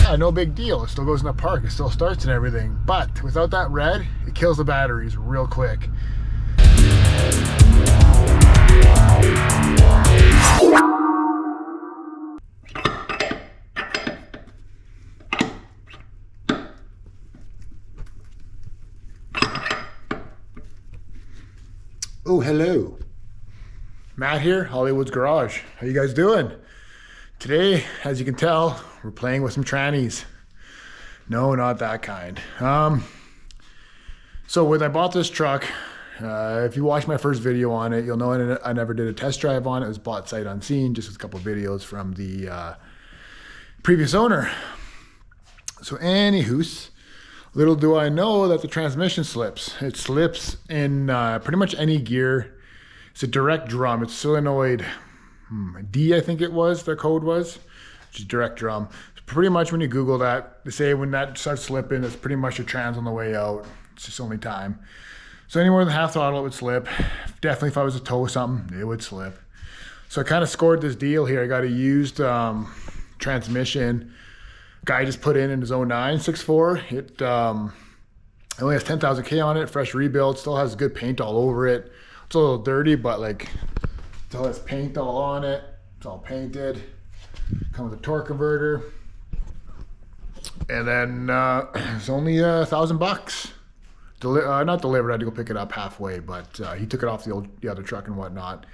yeah, no big deal. It still goes in the park, it still starts and everything. But without that red, it kills the batteries real quick. Oh, hello. Matt here, Hollywood's Garage. How you guys doing? Today, as you can tell, we're playing with some trannies. No, not that kind. So when I bought this truck, if you watched my first video on it, you'll know I never did a test drive on it. It was bought sight unseen, just a couple videos from the previous owner. So anywhoos, little do I know that the transmission slips. It slips in pretty much any gear. It's a direct drum. It's solenoid D, I think it was, the code was, which is direct drum. So pretty much when you Google that, they say when that starts slipping, it's pretty much your trans on the way out. It's just only time. So any more than half throttle, it would slip. Definitely if I was to tow something, it would slip. So I kind of scored this deal here. I got a used transmission. Guy just put in his 09 6.4. It only has 10,000 K on it, fresh rebuild, still has good paint all over it. It's a little dirty, but like, still has paint all on it. It's all painted. Comes with a torque converter. And then it's only $1,000. Not delivered, I had to go pick it up halfway, but he took it off the other truck and whatnot.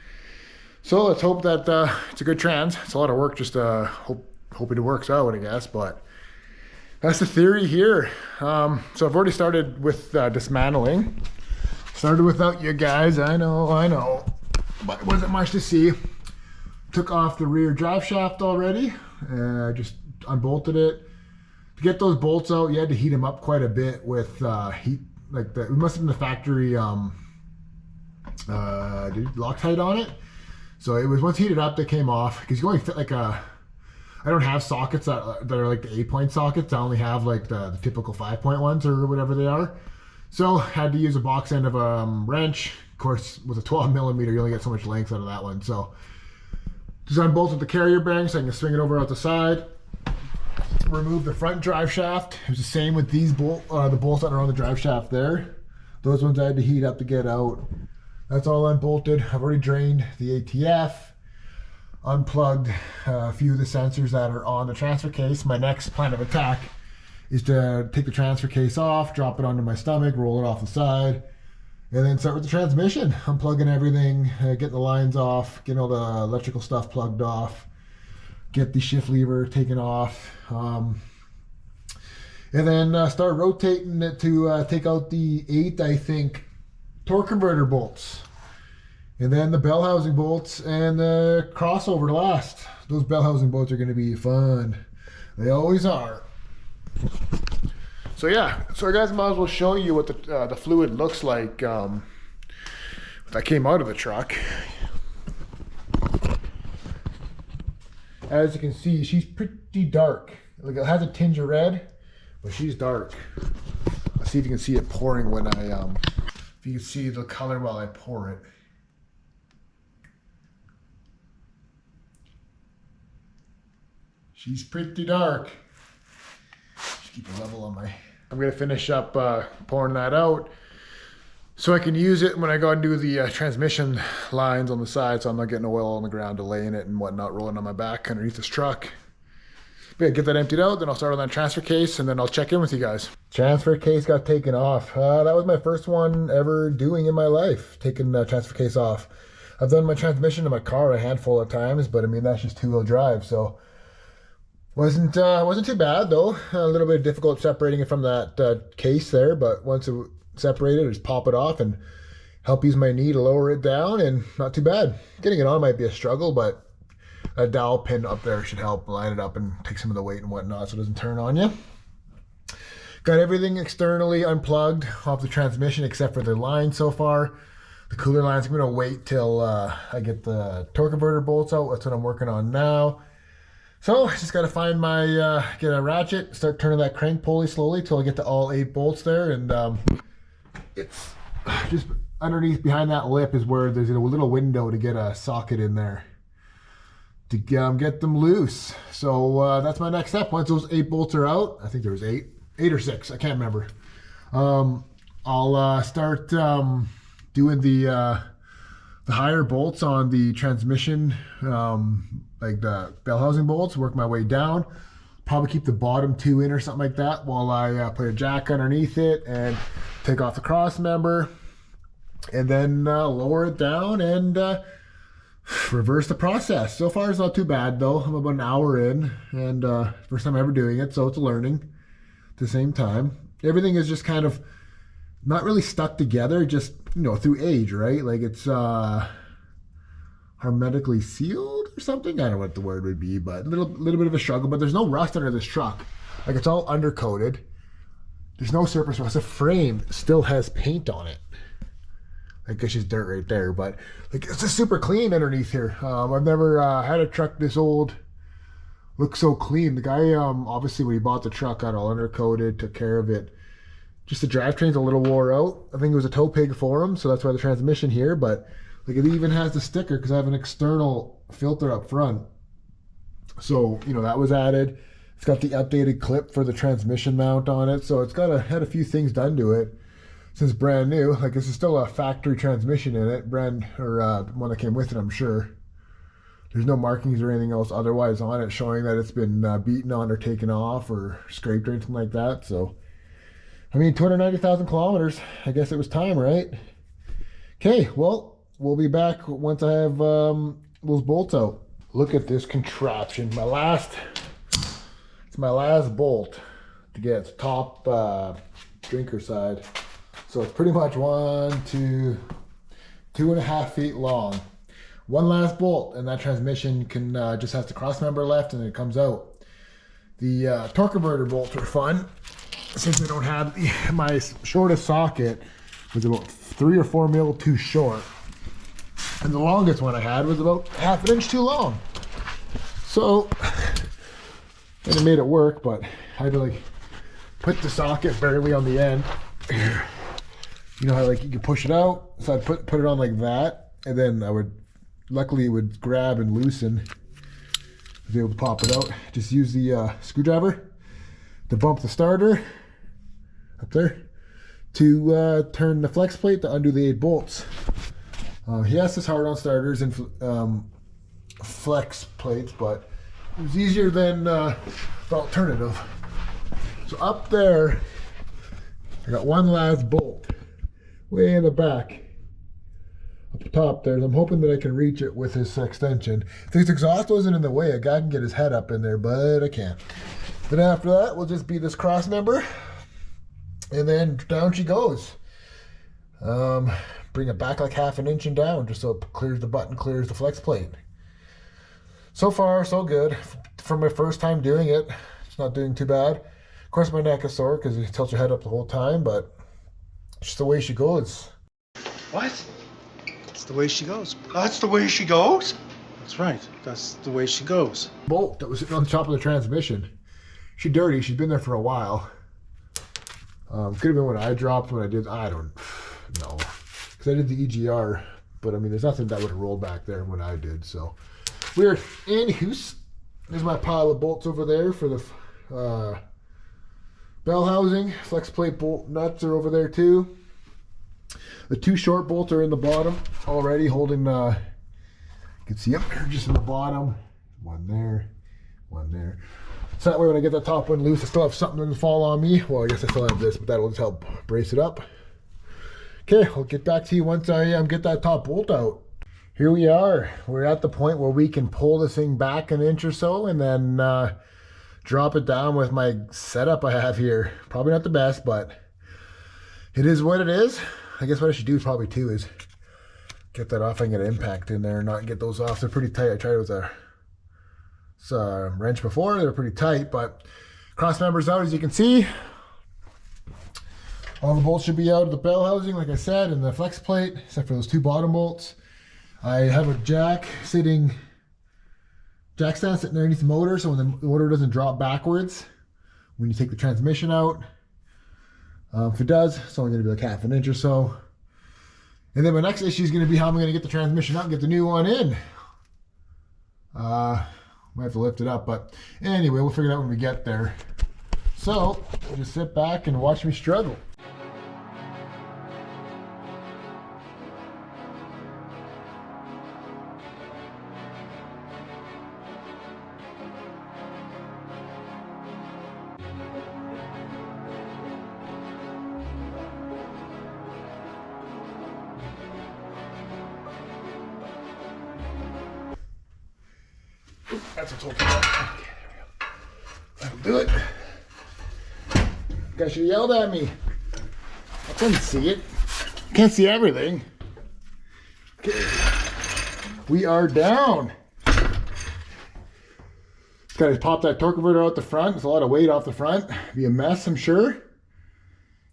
So let's hope that it's a good trans. It's a lot of work just hoping it works out, I guess, but that's the theory here. So I've already started with dismantling. Started without you guys, I know, but it wasn't much to see. Took off the rear drive shaft already, and I just unbolted it. To get those bolts out, you had to heat them up quite a bit with heat, like it must have been the factory Loctite on it. So it was, once heated up, they came off, because you only fit like I don't have sockets that are like the 8-point sockets. I only have like the typical 5-point ones or whatever they are. So had to use a box end of a wrench. Of course, with a 12 millimeter, you only get so much length out of that one. So just unbolted the carrier bearing so I can swing it over out the side. Remove the front drive shaft. It was the same with these the bolts that are on the drive shaft there. Those ones I had to heat up to get out. That's all unbolted. I've already drained the ATF. Unplugged a few of the sensors that are on the transfer case. My next plan of attack is to take the transfer case off, drop it onto my stomach, roll it off the side, and then start with the transmission. Unplugging everything, getting the lines off, getting all the electrical stuff plugged off, get the shift lever taken off, and then start rotating it to take out the 8, I think, torque converter bolts. And then the bell housing bolts and the crossover last. Those bell housing bolts are going to be fun. They always are. So yeah, so I guys might as well show you what the fluid looks like that came out of the truck. As you can see, she's pretty dark. Like, it has a tinge of red, but she's dark. Let's see if you can see it pouring when if you can see the color while I pour it. She's pretty dark. Just keep it level on my... I'm gonna finish up pouring that out so I can use it when I go and do the transmission lines on the side, so I'm not getting oil on the ground, delaying it and whatnot, rolling on my back underneath this truck. But yeah, get that emptied out, then I'll start on that transfer case, and then I'll check in with you guys. Transfer case got taken off. That was my first one ever doing in my life, taking the transfer case off. I've done my transmission in my car a handful of times, but I mean, that's just 2-wheel drive, so wasn't too bad though. A little bit difficult separating it from that case there, but once it separated, just pop it off and help use my knee to lower it down, and not too bad. Getting it on might be a struggle, but a dowel pin up there should help line it up and take some of the weight and whatnot so it doesn't turn on you. Got everything externally unplugged off the transmission except for the line so far. The cooler lines, I'm gonna wait till I get the torque converter bolts out. That's what I'm working on now. So I just got to find my, get a ratchet, start turning that crank pulley slowly till I get to all 8 bolts there. And it's just underneath behind that lip is where there's a little window to get a socket in there to get them loose. So that's my next step. Once those 8 bolts are out, I think there was 8 or 6, I can't remember. I'll start doing the higher bolts on the transmission, like the bell housing bolts, work my way down. Probably keep the bottom 2 in or something like that while I put a jack underneath it and take off the cross member, and then lower it down and reverse the process. So far it's not too bad though. I'm about an hour in, and first time ever doing it, so it's a learning at the same time. Everything is just kind of not really stuck together, just, you know, through age, right? Like it's hermetically sealed or something. I don't know what the word would be, but a little bit of a struggle. But there's no rust under this truck. Like, it's all undercoated. There's no surface rust. The frame still has paint on it. I guess it's dirt right there, but like, it's just super clean underneath here. I've never had a truck this old look so clean. The guy, obviously when he bought the truck, got all undercoated, took care of it. Just the drivetrain's a little wore out. I think it was a tow pig for him, so that's why the transmission here. But like, it even has the sticker because I have an external filter up front. So, you know, that was added. It's got the updated clip for the transmission mount on it. So it's had a few things done to it since brand new. Like, this is still a factory transmission in it, one that came with it, I'm sure. There's no markings or anything else otherwise on it showing that it's been beaten on or taken off or scraped or anything like that. So, I mean, 290,000 kilometers. I guess it was time, right? Okay, well, we'll be back once I have those bolts out. Look at this contraption. It's my last bolt to get its top drinker side. So it's pretty much 2.5 feet long. One last bolt, and that transmission can just has the cross member left, and it comes out. The torque converter bolts are fun, since I don't have my shortest socket was about 3 or 4 mil too short, and the longest one I had was about 1/2 inch too long. So, and it made it work, but I had to like put the socket barely on the end. You know how like you can push it out, so I'd put it on like that, and then I would, luckily it would grab and loosen. I was able to pop it out. Just use the screwdriver to bump the starter up there to turn the flex plate to undo the 8 bolts. Yes, it's hard on starters and flex plates, but it was easier than the alternative. So up there, I got one last bolt way in the back. Up the top there, I'm hoping that I can reach it with this extension. If this exhaust wasn't in the way, a guy can get his head up in there, but I can't. Then after that, will just be this cross member, and then down she goes. Bring it back like 1/2 inch and down, just so it clears the button, clears the flex plate. So far, so good. For my first time doing it, it's not doing too bad. Of course, my neck is sore because you tilt your head up the whole time, but it's just the way she goes. What? That's the way she goes. That's the way she goes? That's right. That's the way she goes. Bolt that was sitting on the top of the transmission. She's dirty. She's been there for a while. Could have been when I dropped, when I did. I don't know. Because I did the EGR. But I mean, there's nothing that would have rolled back there when I did. So weird. Anywho, there's my pile of bolts over there for the bell housing. Flex plate bolt nuts are over there too. The 2 short bolts are in the bottom already, holding. You can see them. They're just in the bottom. One there, one there. So that way when I get that top one loose, I still have something to fall on me. Well, I guess I still have this, but that'll just help brace it up. Okay, I'll get back to you once I get that top bolt out. Here we are. We're at the point where we can pull the thing back 1 inch or so, and then drop it down with my setup I have here. Probably not the best, but it is what it is. I guess what I should do probably too is get that off. I can get an impact in there and not get those off. They're pretty tight. I tried it with a wrench before. They're pretty tight, but cross members out, as you can see. All the bolts should be out of the bell housing, like I said, and the flex plate, except for those 2 bottom bolts. I have a jack stand sitting underneath the motor, so when the motor doesn't drop backwards when you take the transmission out. If it does, it's only going to be like 1/2 inch or so. And then my next issue is going to be how I'm going to get the transmission out and get the new one in. Might have to lift it up, but anyway, we'll figure it out when we get there. So, just sit back and watch me struggle. That's what's holding it. Okay, there we go. That'll do it. You guys should have yelled at me. I couldn't see it. Can't see everything. Okay. We are down. Gotta pop that torque converter out the front. There's a lot of weight off the front. Be a mess, I'm sure.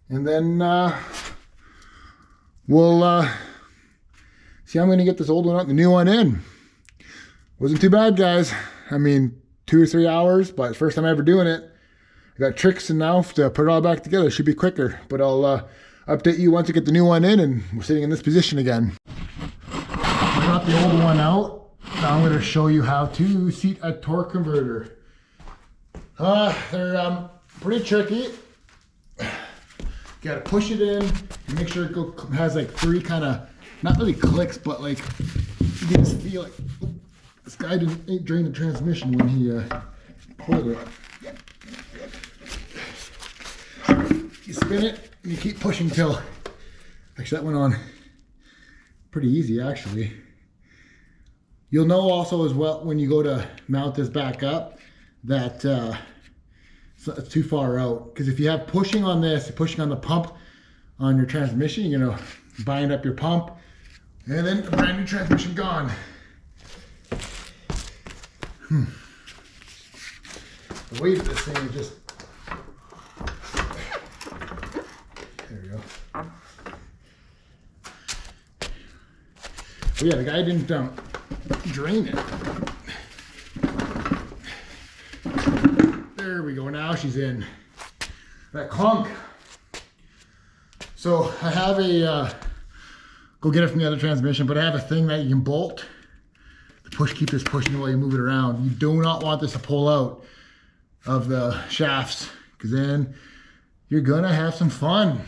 And then we'll see how I'm gonna get this old one out and the new one in. Wasn't too bad, guys. I mean, 2 or 3 hours, but first time ever doing it. I got tricks and now to put it all back together. It should be quicker, but I'll update you once I get the new one in and we're sitting in this position again. I got the old one out. Now I'm going to show you how to seat a torque converter. They're pretty tricky. You got to push it in and make sure it has like 3 kind of, not really clicks, but like you can just feel like, this guy didn't drain the transmission when he pulled it. You spin it and you keep pushing till, actually that went on pretty easy actually. You'll know also as well when you go to mount this back up that it's too far out. Because if you have pushing on this, pushing on the pump on your transmission, you're gonna bind up your pump and then a brand new transmission gone. The weight of this thing is just, there we go. But yeah, the guy didn't drain it. There we go, now she's in. That clunk. So I have a, go get it from the other transmission, but I have a thing that you can bolt. Keep this pushing while you move it around. You do not want this to pull out of the shafts because then you're gonna have some fun.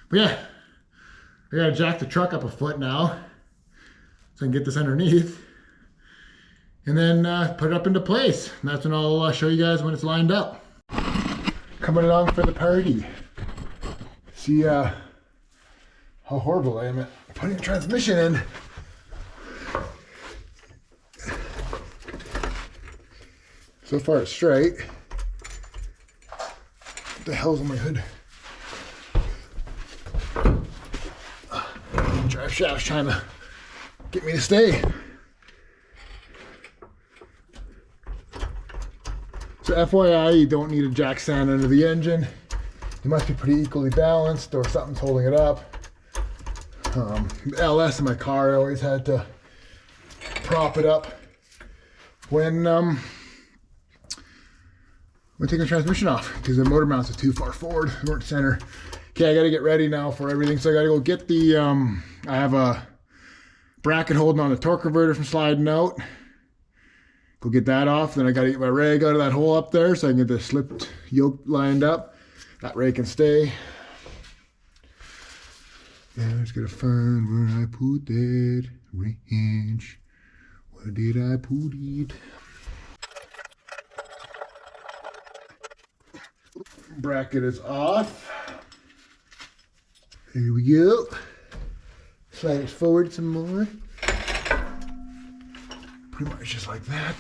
But yeah, I gotta jack the truck up a foot now so I can get this underneath and then put it up into place. And that's when I'll show you guys when it's lined up. Coming along for the party. See how horrible I am at putting the transmission in. So far it's straight. What the hell's on my hood? Drive shaft's trying to get me to stay. So FYI, you don't need a jack stand under the engine. It must be pretty equally balanced or something's holding it up. The LS in my car, I always had to prop it up when taking the transmission off because the motor mounts are too far forward, north center. Okay, I gotta get ready now for everything. So I gotta go get the, I have a bracket holding on the torque converter from sliding out. Go get that off. Then I gotta get my rag out of that hole up there so I can get the slipped yoke lined up. That rag can stay. Yeah, I just gotta find where I put that wrench. Where did I put it? Bracket is off. Here we go. Slide it forward some more. Pretty much just like that.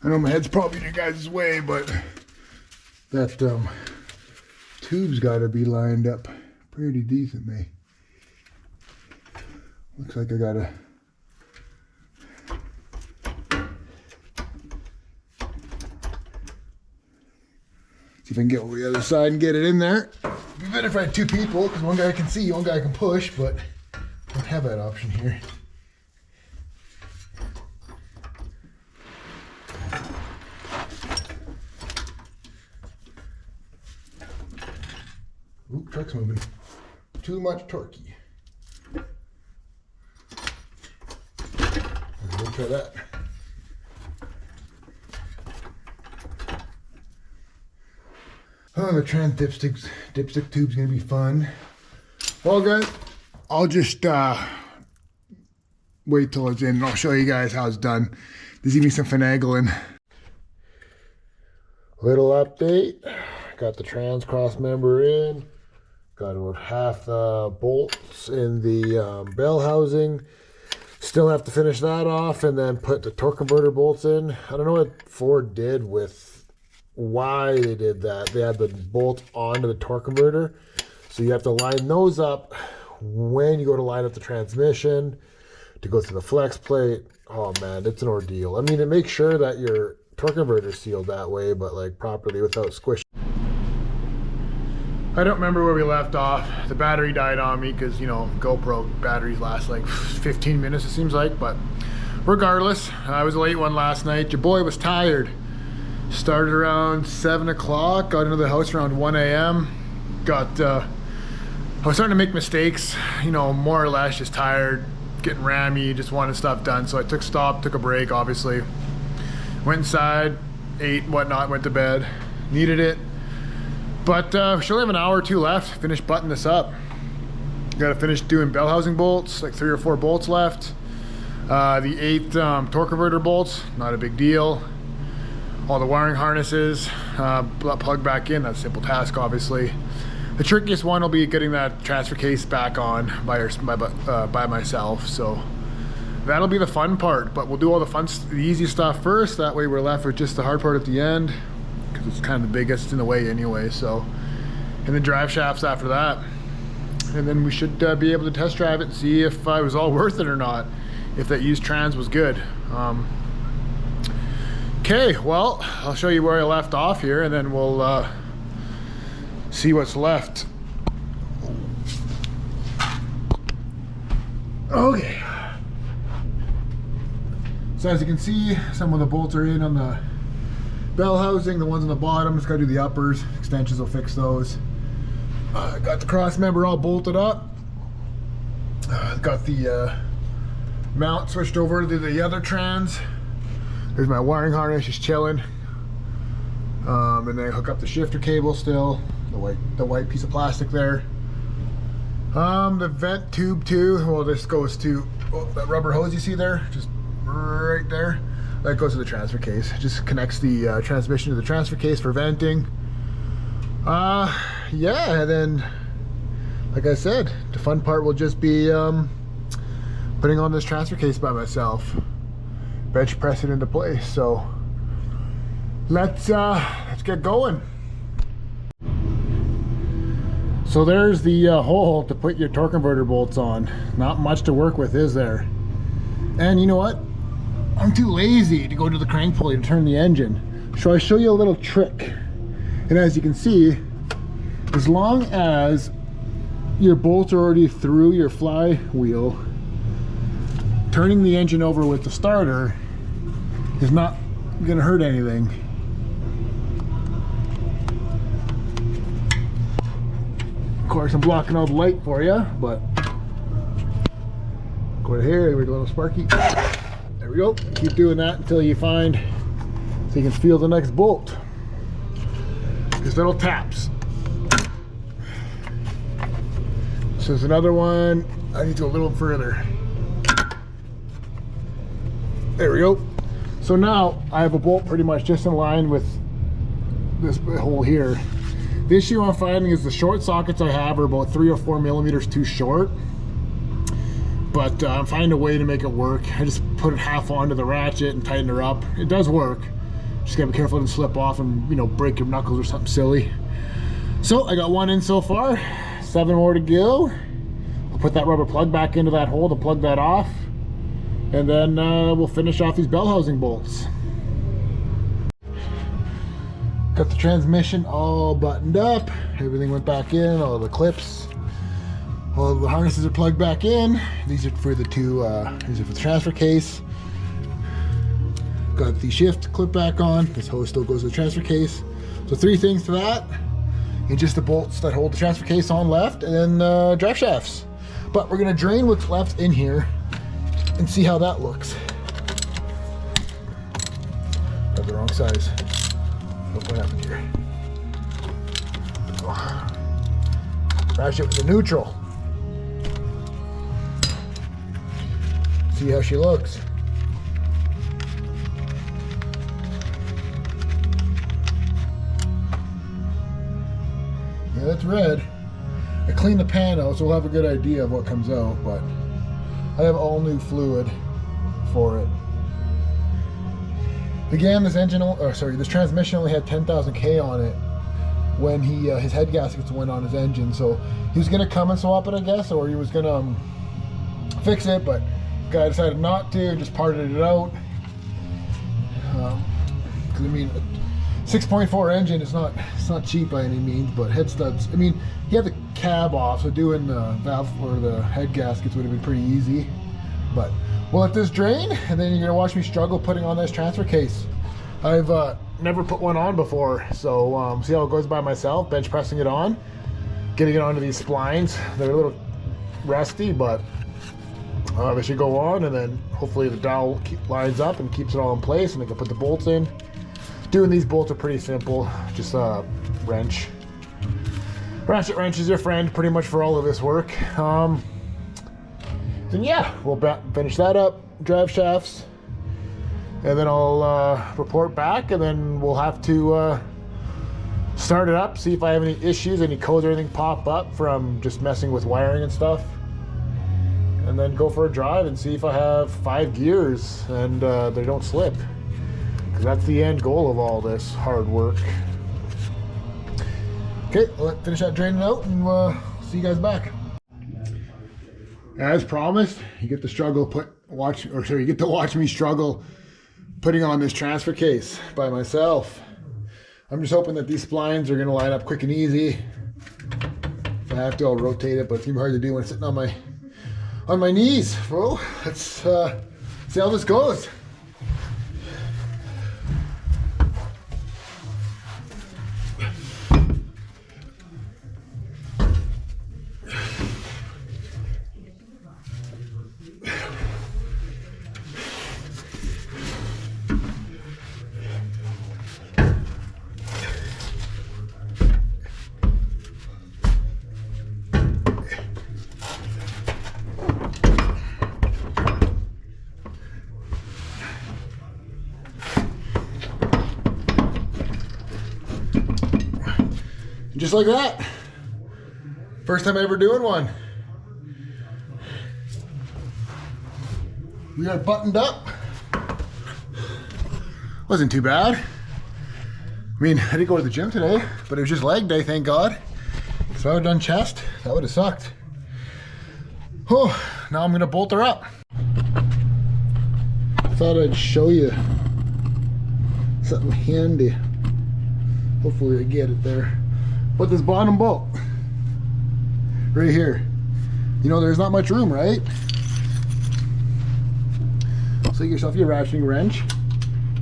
I know my head's probably in your guys' way, but that tube's got to be lined up pretty decently. Looks like I gotta see if I can get over the other side and get it in there. It'd be better if I had two people, because one guy can see, one guy can push, but I don't have that option here. Oop, truck's moving. Too much torquey. We'll try that. Oh, the trans dipstick tube's gonna be fun. Well, guys, I'll just wait till it's in and I'll show you guys how it's done. There's even some finagling. Little update. Got the trans cross member in. Got about half the bolts in the bell housing. Still have to finish that off and then put the torque converter bolts in. I don't know what Ford did with why they did that. They had the bolt onto the torque converter. So you have to line those up when you go to line up the transmission to go through the flex plate. Oh man, it's an ordeal. I mean, it makes sure that your torque converter is sealed that way, but like properly without squishing. I don't remember where we left off. The battery died on me because, you know, GoPro batteries last like 15 minutes it seems like, but regardless, I was a late one last night. Your boy was tired. Started around 7 o'clock, got into the house around 1 a.m. I was starting to make mistakes, you know, more or less just tired, getting rammy, just wanted stuff done. So I took a break, obviously. Went inside, ate, whatnot, went to bed. Needed it. But we should only have an hour or two left. Finish buttoning this up. Gotta finish doing bell housing bolts, like 3 or 4 bolts left. The 8 torque converter bolts, not a big deal. All the wiring harnesses, plug back in, that's a simple task obviously. The trickiest one will be getting that transfer case back on by myself, so that'll be the fun part, but we'll do all the easy stuff first, that way we're left with just the hard part at the end, because it's kind of the biggest in the way anyway, so. And then drive shafts after that. And then we should be able to test drive it and see if it was all worth it or not, if that used trans was good. Okay, well, I'll show you where I left off here and then we'll see what's left. Okay. So as you can see, some of the bolts are in on the bell housing, the ones on the bottom, just gotta do the uppers. Extensions will fix those. Got the cross member all bolted up. Got the mount switched over to the other trans. There's my wiring harness just chilling. And then hook up the shifter cable still, the white piece of plastic there. The vent tube too, well this goes to that rubber hose you see there, just right there. That goes to the transfer case. Just connects the transmission to the transfer case for venting. Yeah, and then like I said, the fun part will just be putting on this transfer case by myself. Bench press it into place. So let's get going. So there's the hole to put your torque converter bolts on. Not much to work with, is there? And you know what? I'm too lazy to go to the crank pulley to turn the engine. So I show you a little trick. And as you can see, as long as your bolts are already through your flywheel, turning the engine over with the starter is not gonna hurt anything. Of course, I'm blocking all the light for you, but go here, we go a little sparky. There we go. Keep doing that until you find, so you can feel the next bolt. These little taps. So there's another one. I need to go a little further. There we go. So now I have a bolt pretty much just in line with this hole here. The issue I'm finding is the short sockets I have are about 3 or 4 millimeters too short. But I'm finding a way to make it work. I just put it half onto the ratchet and tighten her up. It does work. Just gotta be careful to slip off and, you know, break your knuckles or something silly. So I got one in so far, 7 more to go. I'll put that rubber plug back into that hole to plug that off, and then we'll finish off these bell housing bolts. Got the transmission all buttoned up, everything went back in, all the clips, all the harnesses are plugged back in. These are for the these are for the transfer case. Got the shift clip back on. This hose still goes to the transfer case. So 3 things to that, and just the bolts that hold the transfer case on left, and then drive shafts. But we're gonna drain what's left in here and see how that looks. Got the wrong size. Look what happened here. Crash it with the neutral. See how she looks. Yeah, that's red. I cleaned the pan out, so we'll have a good idea of what comes out, but I have all new fluid for it. Again, this transmission only had 10,000 K on it when his head gaskets went on his engine. So he was gonna come and swap it, I guess, or he was gonna fix it, but guy decided not to, just parted it out. Because I mean, a 6.4 engine is not cheap by any means, but head studs. I mean, he had the cab off, so doing the valve or the head gaskets would have been pretty easy. But we'll let this drain, and then you're gonna watch me struggle putting on this transfer case. I've never put one on before, so see how it goes by myself, bench pressing it on, getting it onto these splines. They're a little rusty, but they should go on, and then hopefully the dowel lines up and keeps it all in place, and I can put the bolts in. Doing these bolts are pretty simple, just a wrench. Ratchet wrench is your friend pretty much for all of this work. Then yeah, we'll finish that up, drive shafts, and then I'll report back, and then we'll have to start it up, see if I have any issues, any codes or anything pop up from just messing with wiring and stuff, and then go for a drive and see if I have 5 gears and they don't slip, because that's the end goal of all this hard work. Okay, let's finish that draining out, and see you guys back. As promised, you get to you get to watch me struggle putting on this transfer case by myself. I'm just hoping that these splines are gonna line up quick and easy. If I have to, I'll rotate it, but it's gonna be hard to do when it's sitting on my knees. Well, let's see how this goes. Just like that. First time ever doing one. We got it buttoned up. Wasn't too bad. I mean, I didn't go to the gym today, but it was just leg day, thank God. If I would have done chest, that would have sucked. Oh, now I'm gonna bolt her up. Thought I'd show you something handy. Hopefully I get it there. But this bottom bolt right here, you know, there's not much room, right? So you get yourself your ratcheting wrench,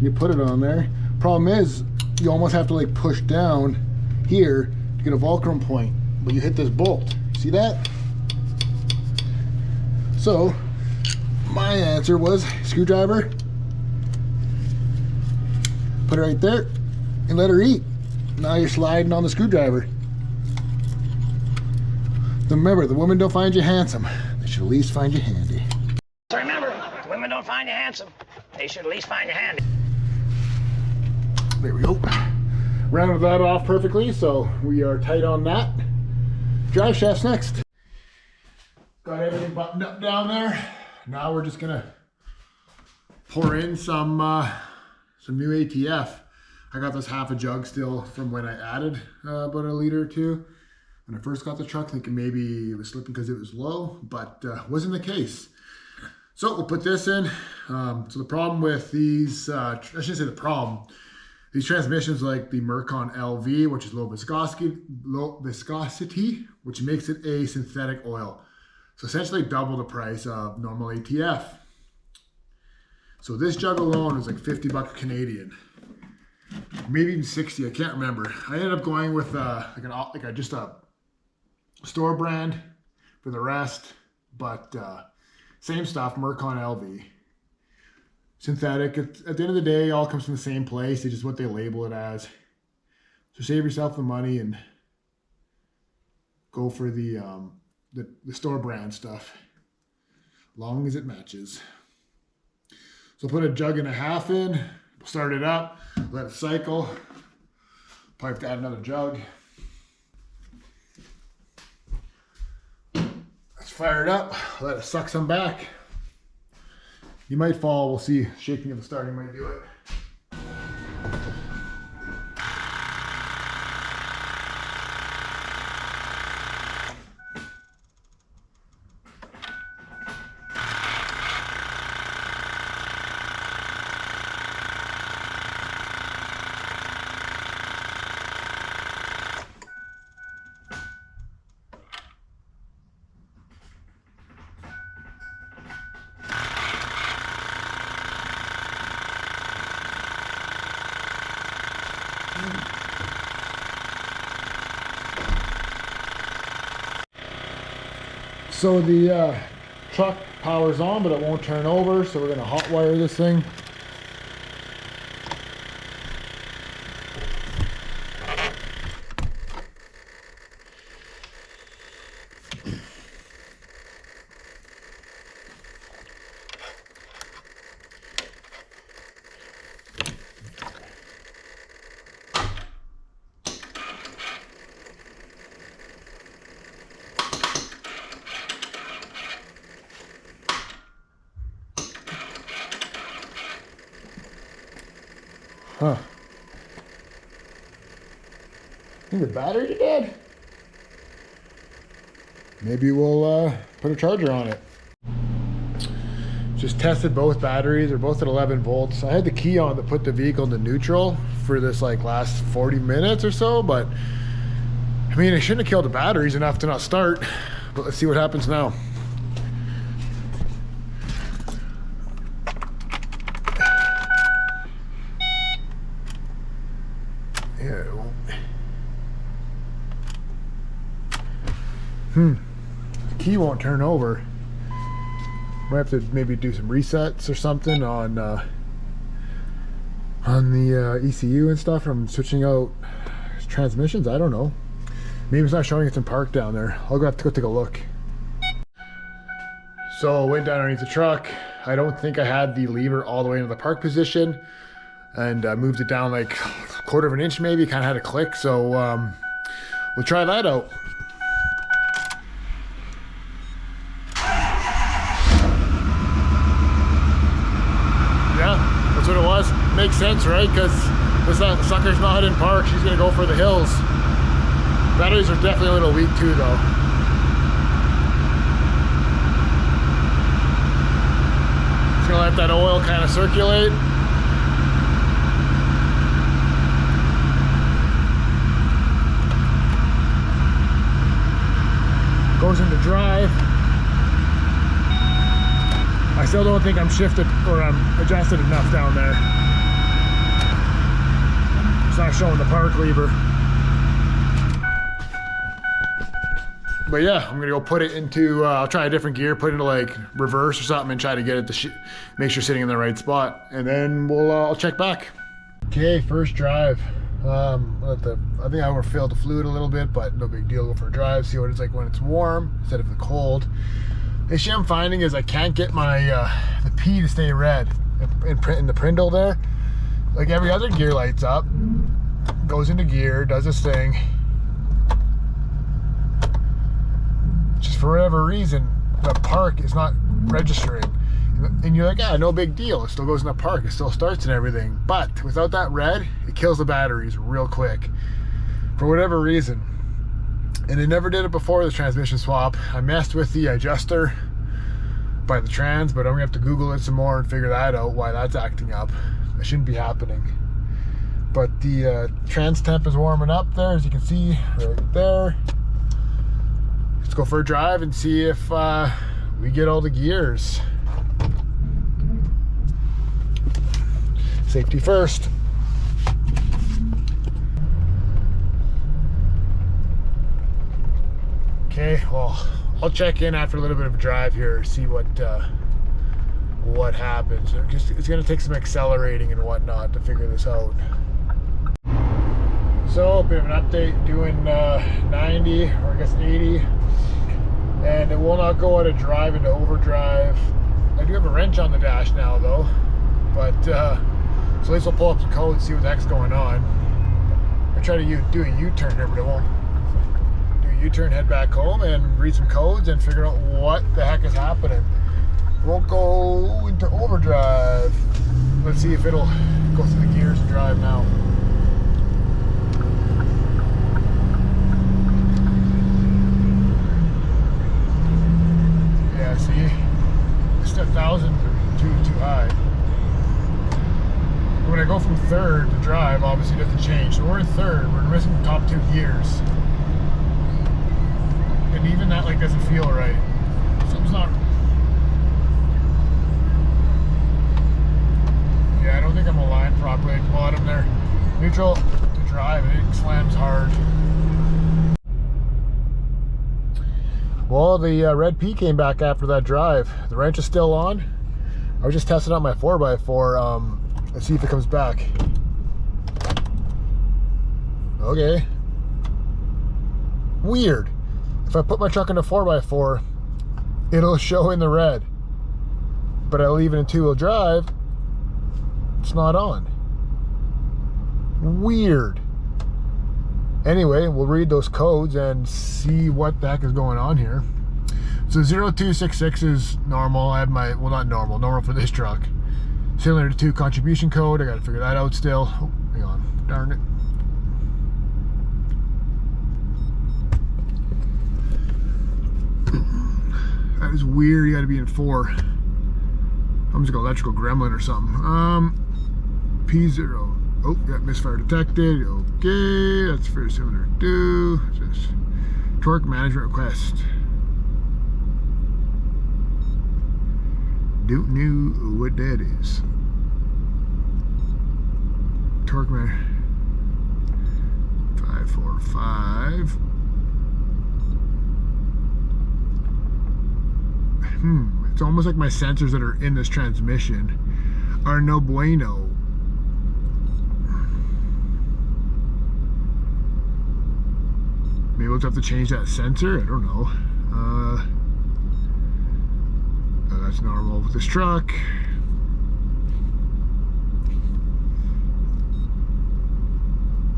you put it on there. Problem is, you almost have to like push down here to get a fulcrum point, but you hit this bolt. See that? So my answer was screwdriver, put it right there and let her eat. Now you're sliding on the screwdriver. Remember, the women don't find you handsome. They should at least find you handy. So remember, the women don't find you handsome. They should at least find you handy. There we go. Rounded that off perfectly, so we are tight on that. Drive shafts next. Got everything buttoned up down there. Now we're just gonna pour in some new ATF. I got this half a jug still from when I added about a liter or two. When I first got the truck, thinking maybe it was slipping because it was low, but wasn't the case. So we'll put this in. So the problem with these, I shouldn't say the problem, these transmissions like the Mercon LV, which is low viscosity, which makes it a synthetic oil. So essentially double the price of normal ATF. So this jug alone is like 50 bucks Canadian. Maybe even 60, I can't remember. I ended up going with just a store brand for the rest, but same stuff, Mercon LV. Synthetic, at the end of the day, all comes from the same place. It's just what they label it as. So save yourself the money and go for the store brand stuff, long as it matches. So put a jug and a half in, start it up, let it cycle. Probably have to add another jug. Let's fire it up, let it suck some back. You might fall, we'll see. Shaking at the starting might do it. So the truck powers on, but it won't turn over, so we're going to hot wire this thing. Huh. I think the battery's dead. Maybe we'll put a charger on it. Just tested both batteries. They're both at 11 volts. I had the key on to put the vehicle into neutral for this like last 40 minutes or so, but I mean, it shouldn't have killed the batteries enough to not start. But let's see what happens now. The key won't turn over. Might have to maybe do some resets or something on the ECU and stuff from switching out transmissions. I don't know. Maybe it's not showing it's in park down there. I'll have to go take a look. So went down underneath the truck. I don't think I had the lever all the way into the park position, and I moved it down like a quarter of an inch maybe. Kind of had a click. So we'll try that out. That's what it was. Makes sense, right? Because this sucker's not in park. She's gonna go for the hills. Batteries are definitely a little weak too, though. Just gonna let that oil kind of circulate. Goes into drive. I still don't think I'm shifted or I'm adjusted enough down there. It's not showing the park lever. But yeah, I'm gonna go put it into, I'll try a different gear, put it into like reverse or something and try to get it to make sure it's sitting in the right spot. And then I'll check back. Okay, first drive. I think I overfilled the fluid a little bit, but no big deal. Go for a drive, see what it's like when it's warm instead of the cold. The issue I'm finding is I can't get my the P to stay red in the Prindle there. Like every other gear lights up, goes into gear, does its thing. Just for whatever reason, the park is not registering. And you're like, yeah, no big deal. It still goes in the park, it still starts and everything. But without that red, it kills the batteries real quick. For whatever reason. And I never did it before the transmission swap. I messed with the adjuster by the trans, but I'm gonna have to Google it some more and figure that out, why that's acting up. It shouldn't be happening. But the trans temp is warming up there, as you can see right there. Let's go for a drive and see if we get all the gears. Safety first. Okay, well, I'll check in after a little bit of a drive here, see what happens. It's gonna take some accelerating and whatnot to figure this out. So, a bit of an update, doing 90, or I guess 80, and it will not go out of drive into overdrive. I do have a wrench on the dash now though, but so at least I'll pull up the code and see what the heck's going on. I try to do a U-turn here, but it won't. Do a U-turn, head back home, and read some codes and figure out what the heck is happening. It won't go into overdrive. Let's see if it'll go through the gears and drive now. Yeah, see? It's 1,000 too high. When I go from third to drive, obviously it doesn't change. So we're in third, we're missing the top 2 gears. And even that like doesn't feel right. Something's not. Yeah, I don't think I'm aligned properly at the bottom there. Neutral to drive, it slams hard. Well, the red P came back after that drive. The wrench is still on. I was just testing out my 4x4. Let's see if it comes back. Okay. Weird. If I put my truck into 4x4, it'll show in the red. But I leave it in 2-wheel drive, it's not on. Weird. Anyway, we'll read those codes and see what the heck is going on here. So 0266 is normal. I have my, well, not normal for this truck. Cylinder 2 contribution code, I gotta figure that out still. Oh, hang on, darn it. That is weird, you gotta be in 4. I'm just an electrical gremlin or something. P0, oh, got misfire detected, okay, that's for cylinder 2. What's this? Torque management request. Don't know what that is. Torque man 545. It's almost like my sensors that are in this transmission are no bueno. Maybe we'll have to change that sensor. I don't know. That's normal with this truck.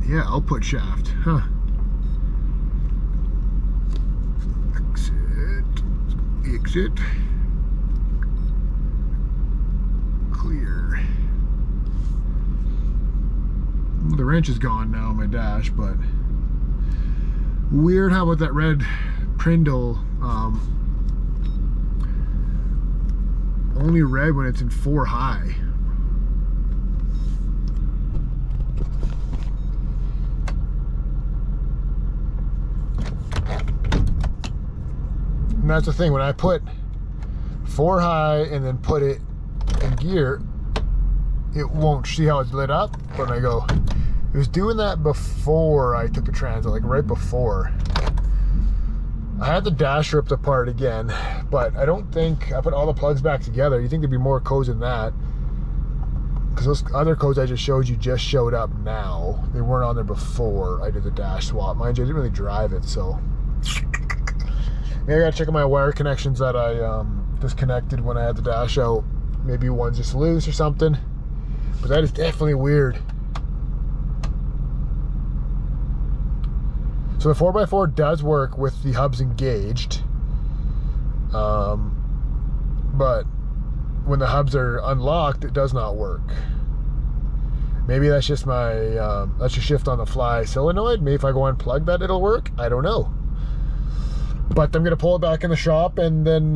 Yeah, output shaft. Huh. Exit. Clear. Well, the wrench is gone now on my dash, but weird how about that red Prindle only red when it's in 4 high. And that's the thing, when I put 4 high and then put it in gear, it won't. See how it's lit up? When I go, it was doing that before I took the trans, like right before. I had the dash ripped apart again, but I don't think I put all the plugs back together. You think there'd be more codes than that? Because those other codes I just showed you just showed up now. They weren't on there before I did the dash swap. Mind you, I didn't really drive it, so. Maybe I gotta check out my wire connections that I disconnected when I had the dash out. Maybe one's just loose or something. But that is definitely weird. So the 4x4 does work with the hubs engaged, but when the hubs are unlocked, it does not work. Maybe that's just my that's your shift on the fly solenoid. Maybe if I go unplug that, it'll work. I don't know. But I'm gonna pull it back in the shop and then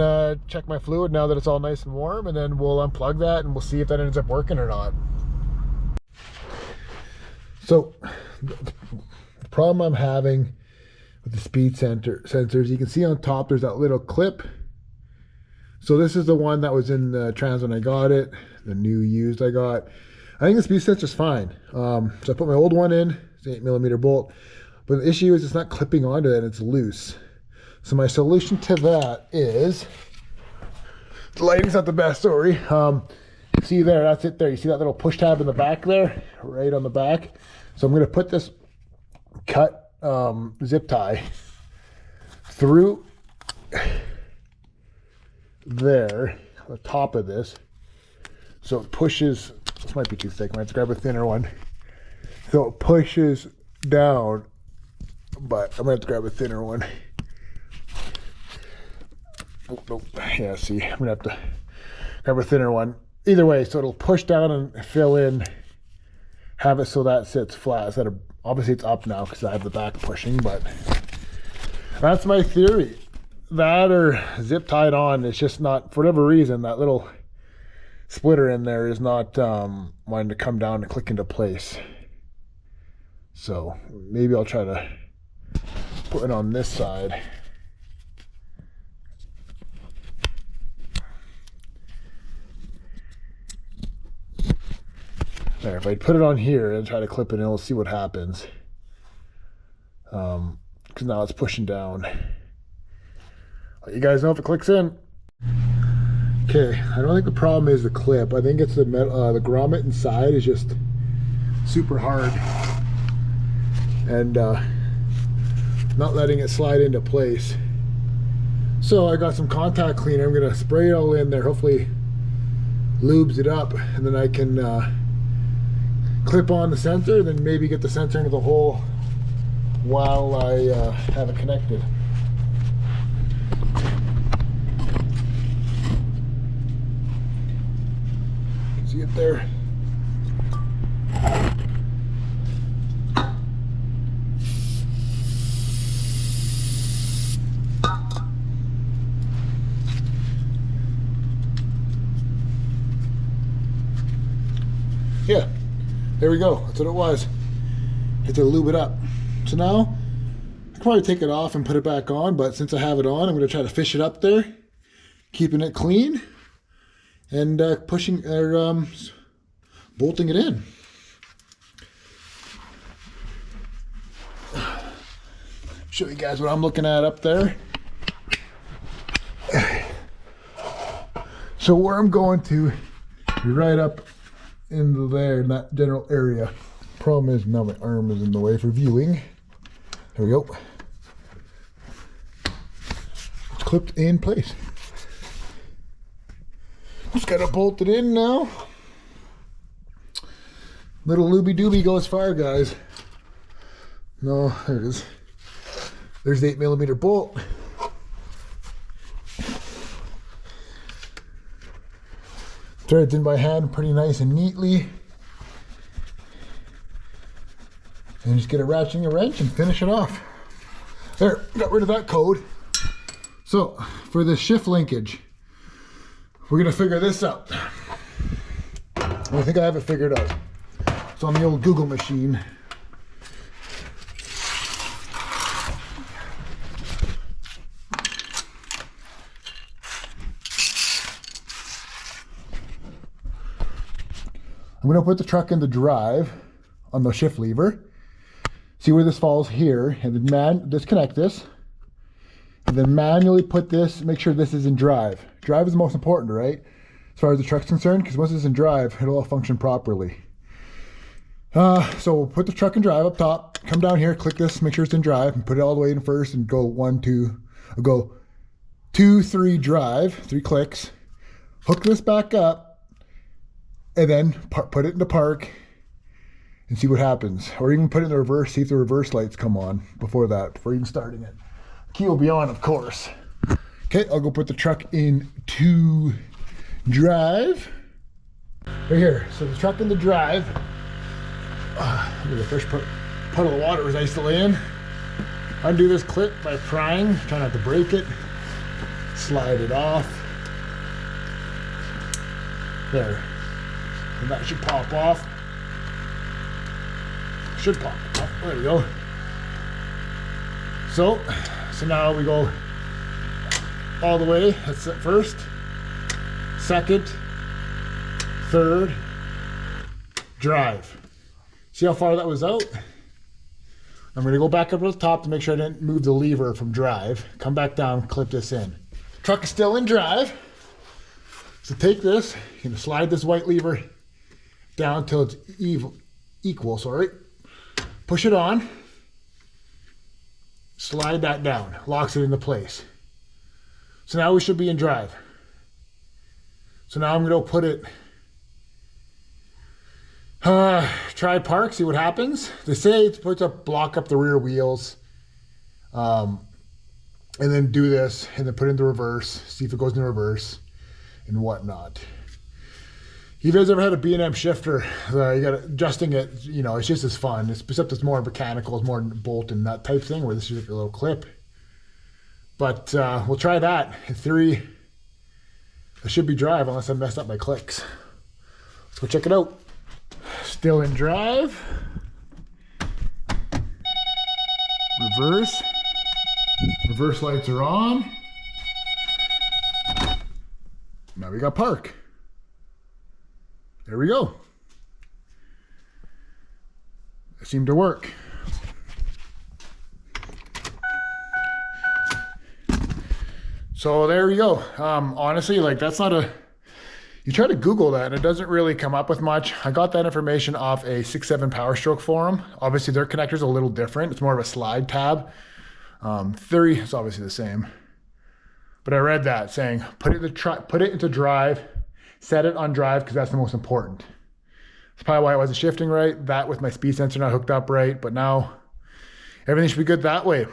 check my fluid now that it's all nice and warm, and then we'll unplug that and we'll see if that ends up working or not. So the problem I'm having with the speed sensors, you can see on top there's that little clip. So this is the one that was in the trans when I got it, the new used I got. I think the speed sensor's fine. So I put my old one in, it's an 8mm bolt, but the issue is it's not clipping onto it, it's loose. So my solution to that is, the lighting's not the best, sorry. See there, that's it there. You see that little push tab in the back there, right on the back? So I'm gonna put this cut zip tie through there, the top of this. So it pushes, this might be too thick, I might have to grab a thinner one. So it pushes down, but I'm gonna have to grab a thinner one. Oh, nope. Yeah, see, I'm gonna have to grab a thinner one. Either way, so it'll push down and fill in, have it so that sits flat. Instead of, obviously it's up now because I have the back pushing, but that's my theory. That or zip tied on, it's just not, for whatever reason, that little splitter in there is not wanting to come down and click into place. So maybe I'll try to put it on this side. There, if I put it on here and try to clip it in, we'll see what happens. Because now it's pushing down. Let you guys know if it clicks in. Okay, I don't think the problem is the clip. I think it's the grommet inside is just super hard and not letting it slide into place. So I got some contact cleaner. I'm gonna spray it all in there. Hopefully lubes it up, and then I can clip on the sensor, then maybe get the sensor into the hole while I have it connected. See it there? Yeah. There we go, that's what it was. Had to lube it up. So now, I can probably take it off and put it back on, but since I have it on, I'm gonna try to fish it up there, keeping it clean, and pushing, or bolting it in. Show you guys what I'm looking at up there. So where I'm going to be right up into there in that general area. Problem is now my arm is in the way for viewing. There we go. It's clipped in place. Just gotta bolt it in now. Little looby dooby goes far, guys. No, there it is. There's the 8mm bolt. Threads in by hand pretty nice and neatly. And just get a ratchet and a wrench and finish it off. There, got rid of that code. So, for the shift linkage, we're gonna figure this out. I think I have it figured out. It's on the old Google machine. I'm going to put the truck in the drive on the shift lever. See where this falls here, and then disconnect this. And then manually put this, make sure this is in drive. Drive is the most important, right? As far as the truck's concerned, because once it's in drive, it'll all function properly. So we'll put the truck in drive up top, come down here, click this, make sure it's in drive, and put it all the way in first, and go 2, 3 drive, 3 clicks. Hook this back up, and then put it into park and see what happens. Or even put it in the reverse, see if the reverse lights come on before even starting it. Key will be on, of course. Okay, I'll go put the truck into drive. Right here, so the truck in the drive. Look at the first puddle of water was nice to lay in. Undo this clip by prying, try not to break it. Slide it off. There. And that should pop off. Should pop off. There we go. So now we go all the way. That's it first, second, third, drive. See how far that was out? I'm gonna go back up to the top to make sure I didn't move the lever from drive. Come back down, clip this in. Truck is still in drive. So take this, you're gonna slide this white lever down until it's equal, sorry. Push it on, slide that down, locks it into place. So now we should be in drive. So now I'm gonna put it, try park, see what happens. They say it's supposed to block up the rear wheels. And then do this, and then put it into reverse, see if it goes into reverse and whatnot. If you guys ever had a B&M shifter, you got adjusting it, you know, it's just as fun. Except it's more mechanical, it's more bolt and nut type thing, where this is like a little clip. But we'll try that. In theory, it should be drive unless I messed up my clicks. Let's go check it out. Still in drive. Reverse. Reverse lights are on. Now we got park. There we go. It seemed to work. So there we go. Honestly, like that's not a, you try to Google that and it doesn't really come up with much. I got that information off a 6.7 Powerstroke forum. Obviously their connector's a little different. It's more of a slide tab. Theory is obviously the same. But I read that saying, put it into drive, set it on drive because that's the most important. That's probably why I wasn't shifting right. That with my speed sensor not hooked up right, but now everything should be good that way.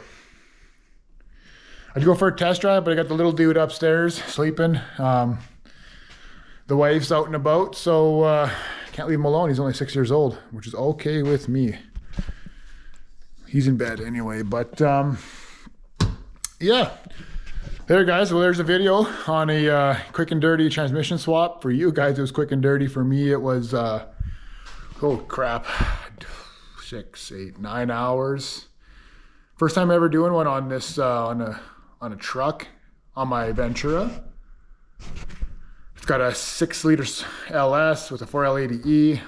I'd go for a test drive, but I got the little dude upstairs sleeping. The wife's out and about, so can't leave him alone. He's only 6 years old, which is okay with me. He's in bed anyway, but yeah. There guys, well there's a video on a quick and dirty transmission swap. For you guys it was quick and dirty. For me it was, oh crap, 6, 8, 9 hours. First time ever doing one on this, on a truck, on my Ventura. It's got a 6 liter LS with a 4L80E.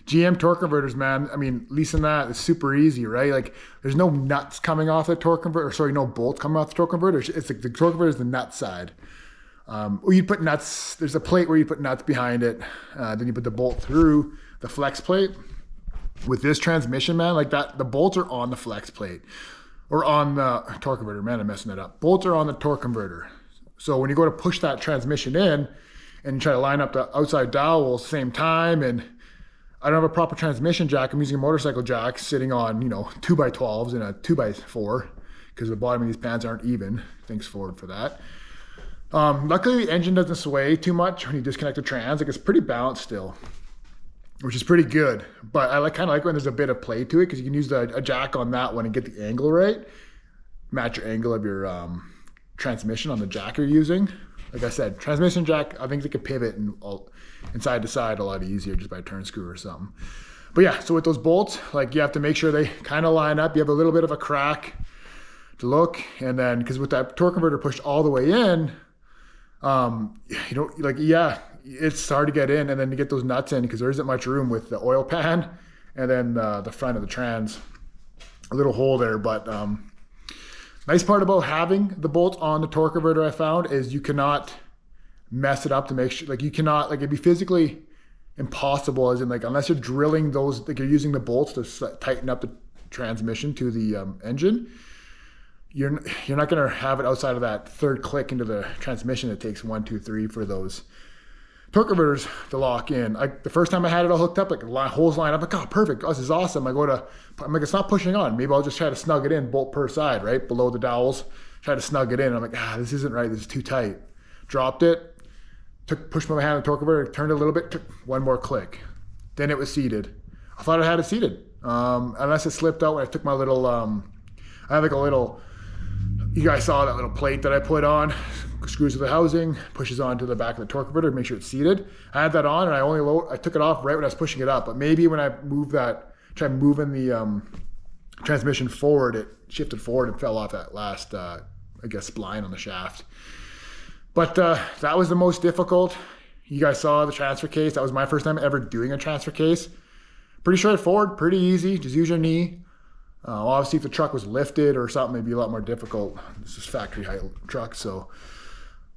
GM torque converters, man. I mean, leasing that is super easy, right? Like, there's no nuts coming off the torque converter, or sorry, no bolts coming off the torque converter. It's like the torque converter is the nut side. Or you put nuts, there's a plate where you put nuts behind it. Then you put the bolt through the flex plate. With this transmission, man, like that, the bolts are on the flex plate. Or on the torque converter, man, I'm messing that up. Bolts are on the torque converter. So when you go to push that transmission in, and you try to line up the outside dowels at the same time, and I don't have a proper transmission jack. I'm using a motorcycle jack sitting on, you know, 2x12s and a 2x4 because the bottom of these pans aren't even. Thanks Ford for that. Luckily the engine doesn't sway too much when you disconnect the trans. Like it's pretty balanced still, which is pretty good. But I kind of like when there's a bit of play to it because you can use a jack on that one and get the angle right. Match your angle of your transmission on the jack you're using. Like I said, transmission jack, I think they can pivot and side to side a lot easier just by a turn screw or something. But yeah, so with those bolts, like you have to make sure they kind of line up. You have a little bit of a crack to look, and then because with that torque converter pushed all the way in, you don't like, yeah, it's hard to get in and then to get those nuts in because there isn't much room with the oil pan and then the front of the trans, a little hole there. But nice part about having the bolt on the torque converter I found is you cannot mess it up to make sure, like you cannot, like it'd be physically impossible as in like, unless you're drilling those, like you're using the bolts to tighten up the transmission to the engine, you're not going to have it outside of that third click into the transmission. It takes 1, 2, 3 for those torque converters to lock in. The first time I had it all hooked up, like holes line up, like, oh, perfect. Oh, this is awesome. I'm like, it's not pushing on. Maybe I'll just try to snug it in, bolt per side, right? Below the dowels, try to snug it in. I'm like, this isn't right. This is too tight. Dropped it, pushed my hand on the torque converter, turned it a little bit, took one more click. Then it was seated. I thought I had it seated. Unless it slipped out when I took my little I have like a little, you guys saw that little plate that I put on, screws to the housing, pushes onto the back of the torque converter, make sure it's seated. I had that on and I took it off right when I was pushing it up, but maybe when I moved that, tried moving the transmission forward, it shifted forward and fell off that last, I guess, spline on the shaft. But that was the most difficult. You guys saw the transfer case. That was my first time ever doing a transfer case. Pretty straightforward, pretty easy. Just use your knee. Obviously, if the truck was lifted or something, it'd be a lot more difficult. This is factory height truck, so.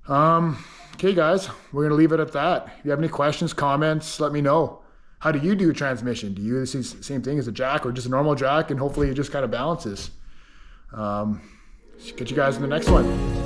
Okay, guys, we're gonna leave it at that. If you have any questions, comments, let me know. How do you do a transmission? Do you do the same thing as a jack or just a normal jack, and hopefully it just kind of balances? Catch you guys in the next one.